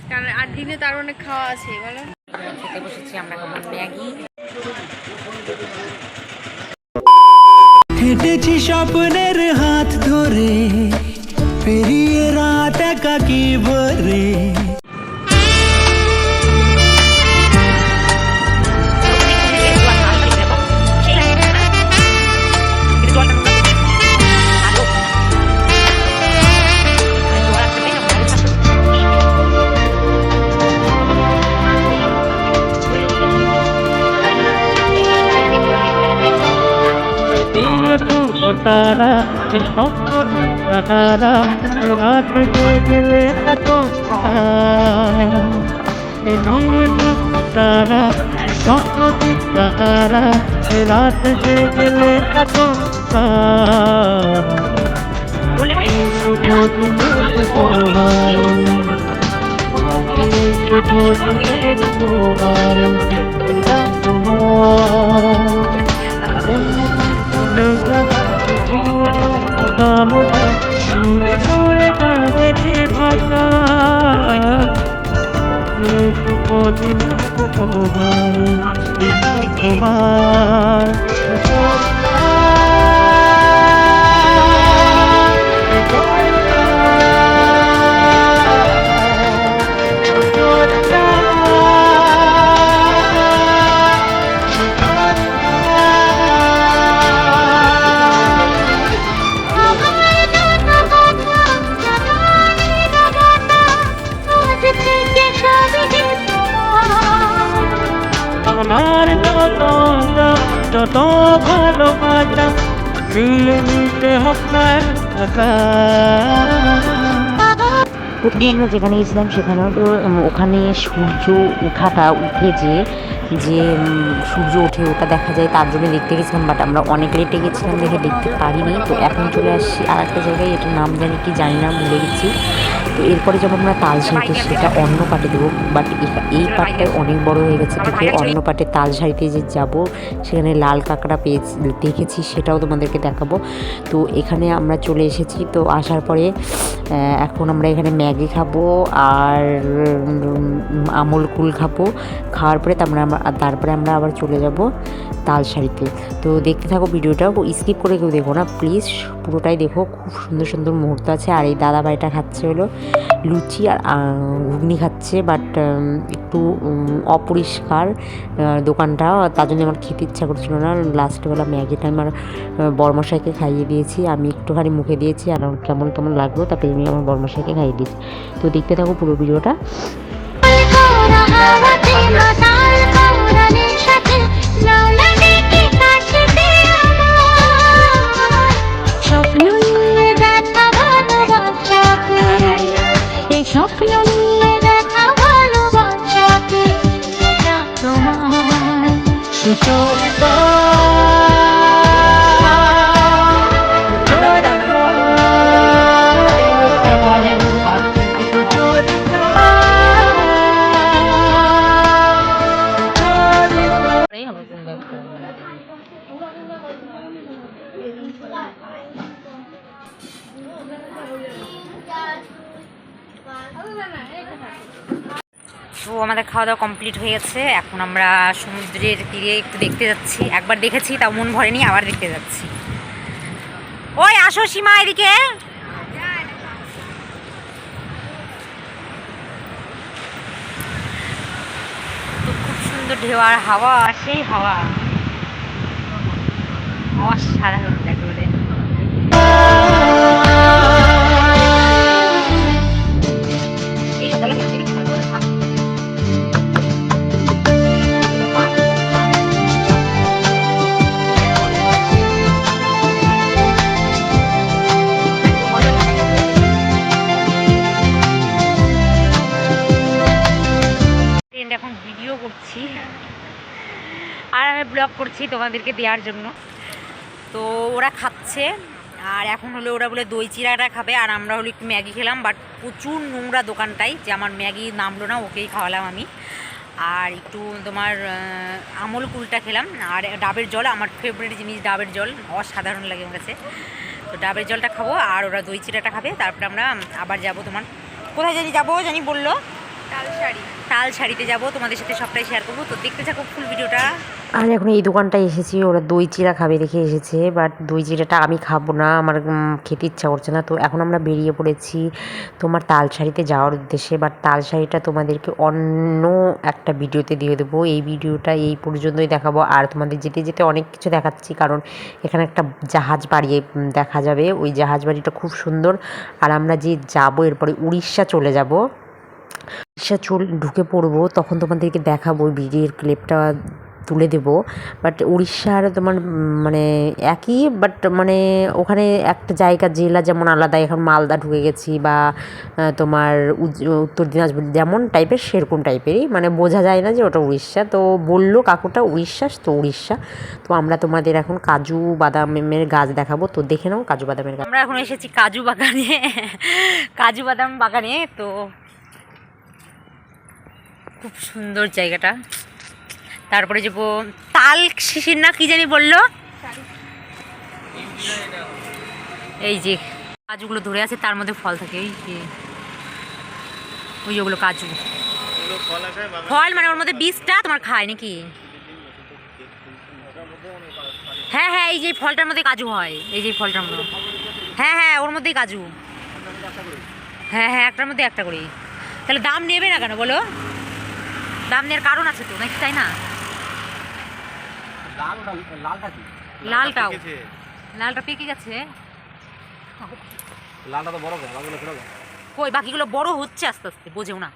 কারণ আর দিনে তার অনেক খাওয়া আছে বলো। খেতে বসেছি আমরা কেমন ম্যাগি। হেঁটেছি স্বপ্নের হাত ধরে, পেরিয়ে রাত একাকি ভরে। तारा तारा रात गले तारा तारा रात गले যত ভালোবাসা মিলে মিশে হোক না প্রথমে আমরা যেখানে গেছিলাম সেখানে তো ওখানে সূর্য ওঠাটা উঠে যে সূর্য ওঠে ওটা দেখা যায়, তার জন্য দেখতে গেছিলাম। বাট আমরা অনেক লেটে গেছিলাম দেখে দেখতে পারিনি। তো এখন চলে আসছি আর একটা জায়গায়, এটার নাম জানি না, ভুলে গেছি। তো এরপরে যখন আমরা তালসারিতে সেটা অন্য পাটে দেবো। বাট এই পাটটা অনেক বড় হয়ে গেছে দেখে অন্য পাটে তালসারিতে যে যাব সেখানে লাল কাঁকড়া দেখেছি, সেটাও তোমাদেরকে দেখাবো। তো এখানে আমরা চলে এসেছি। তো আসার পরে এখন আমরা এখানে ম্যাগি খাবো আর আমুল কুল খাবো। খাওয়ার পরে তারপরে আমরা আবার চলে যাব তালসারিতে। তো দেখতে থাকো ভিডিওটা, স্কিপ করে কেউ দেখো না প্লিজ, পুরোটাই দেখো। খুব সুন্দর সুন্দর মুহূর্ত আছে। আর এই দাদা ভাইটা খাচ্ছে হলো লুচি আর ঘুগনি খাচ্ছে, বাট একটু অপরিষ্কার দোকানটা, তার জন্য আমার খেতে ইচ্ছা করছিল না। লাস্টবেলা ম্যাগিটা আমার বড়মশাইকে খাইয়ে দিয়েছি, আমি একটুখানি মুখে দিয়েছি আর কেমন কেমন লাগলো, তারপরে আমি আমার বড়মশাইকে খাইয়ে দিয়েছি। তো দেখতে থাকো পুরো ভিডিওটা। তো আমাদের খাওয়া দাওয়া কমপ্লিট হয়ে গেছে। এখন আমরা সমুদ্রের তীরে একটু দেখতে যাচ্ছি। একবার দেখেছি তাও মন ভরেনি, আবার দেখতে যাচ্ছি। ওই আসো সীমা এদিকে। তো খুব সুন্দর ঢেউ আর হাওয়া, সেই হাওয়া অসাধারণ একেবারে। এখন ভিডিও করছি আর আমি ব্লগ করছি তোমাদেরকে দেওয়ার জন্য। তো ওরা খাচ্ছে আর এখন হলো ওরা বলে দই চিড়াটা খাবে আর আমরা হলো একটু ম্যাগি খেলাম। বাট প্রচুর নোংরা দোকানটাই, যে আমার ম্যাগি নামলো না, ওকেই খাওয়ালাম আমি। আর একটু তোমার আমুল কুলটা খেলাম আর ডাবের জল, আমার ফেভারিট জিনিস ডাবের জল, অসাধারণ লাগে আমার কাছে। তো ডাবের জলটা খাবো আর ওরা দই চিড়াটা খাবে, তারপরে আমরা আবার যাব তোমার কোথায় জানি বললো তালশাড়ি। তালশাড়িতে যাব, তোমাদের সাথে সবটাই শেয়ার করবো, তো দেখতে থাকো ফুল ভিডিওটা। আর এখন এই দোকানটায় এসেছি, ওরা দই চিড়া খাবে রেখে এসেছে, বাট দই চিড়াটা আমি খাবো না, আমার খেতে ইচ্ছা করছে না। তো এখন আমরা বেরিয়ে পড়েছি তোমার তালশাড়িতে যাওয়ার উদ্দেশ্যে, বাট তালশাড়িটা তোমাদেরকে অন্য একটা ভিডিওতে দিয়ে দেবো। এই ভিডিওটা এই পর্যন্তই দেখাবো, আর তোমাদের যেতে যেতে অনেক কিছু দেখাচ্ছি, কারণ এখানে একটা জাহাজ বাড়ি দেখা যাবে, ওই জাহাজ বাড়িটা খুব সুন্দর। আর আমরা যে যাবো এরপরে উড়িষ্যা চলে যাব, ঢুকে পড়বো, তখন তোমাদেরকে দেখাবো, ভিডিওর ক্লিপটা তুলে দেবো। বাট উড়িষ্যার তোমার মানে একই, বাট মানে ওখানে একটা জায়গা জেলা যেমন আলাদা, এখন মালদা ঢুকে গেছি, বা তোমার উত্তর দিনাজপুর যেমন টাইপের সেরকম টাইপেরই, মানে বোঝা যায় না যে ওটা উড়িষ্যা। তো বললো কাকুটা উড়িষ্যা, তো উড়িষ্যা। তো আমরা তোমাদের এখন কাজু বাদামের গাছ দেখাবো, তো দেখে নাও কাজু বাদামের গাছ। আমরা এখন এসেছি কাজু বাগানে, কাজু বাদাম বাগানে। তো খুব সুন্দর জায়গাটা। তারপরে যাবো তাল শিশির না কি জানি বললো, এই যে কাজুগুলো ধরে আছে, তার মধ্যে ফল থাকে, এই যে ওই যেগুলো কাজু ফল, মানে ওর মধ্যে বীজটা তোমার খায় নাকি? হ্যাঁ হ্যাঁ, এই যে ফলটার মধ্যে কাজু হয়, এই যে ফলটার মধ্যে, হ্যাঁ হ্যাঁ ওর মধ্যেই কাজু, হ্যাঁ হ্যাঁ একটার মধ্যে একটা করে। তাহলে দাম নেবে না কেন বলো? দাম নেওয়ার কারণ আছে তো নাকি, তাই না? লালটাও, লালটা পেকে গেছে, লালটা তো বড়, কই বাকিগুলো বড় হচ্ছে আস্তে আস্তে, বোঝেও না।